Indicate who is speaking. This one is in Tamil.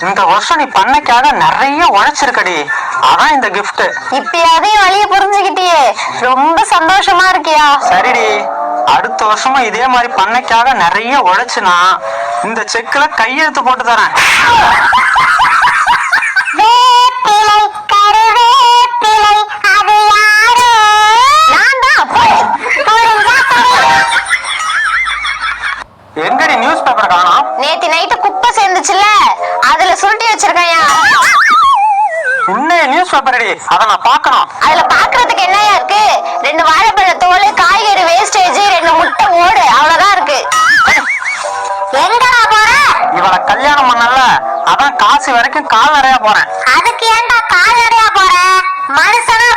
Speaker 1: இந்த வருஷம் நீ பண்ணைக்காக நிறைய உழைச்சிருக்கடி, அதான் இந்த கிஃப்ட்.
Speaker 2: இப்பயாவது வழிய புரிஞ்சுக்கிட்டியே, ரொம்ப சந்தோஷமா இருக்கியா?
Speaker 1: சரிடி, அடுத்த வருஷமும் இதே மாதிரி பண்ணைக்காக நிறைய உழைச்சுனா இந்த செக்ல கையெழுத்து போட்டு தரேன். எங்கடி நியூஸ் பேப்பர் காணோம்?
Speaker 2: நேத்து நைட்டு குப்பை சேர்ந்துச்சுல, அதுல சுருட்டி வச்சிருக்கையா.
Speaker 1: இன்னைய நியூஸ் பேப்பர்டி, அத நான் பார்க்கணும்.
Speaker 2: அதுல பாக்குறதுக்கு என்னையா இருக்கு? 2 வாழைப்பழ தோல், காய்கறி வேஸ்டேஜ், 2 முட்டை ஓடு, அவ்வளவுதான் இருக்கு. எங்கடா போற?
Speaker 1: இவளை கல்யாணம் பண்ணல, அதான் காசு வரைக்கும் கால் நிறைய போறேன்.
Speaker 2: அதுக்கு ஏன்டா கால் நிறைய போற? மனுஷனா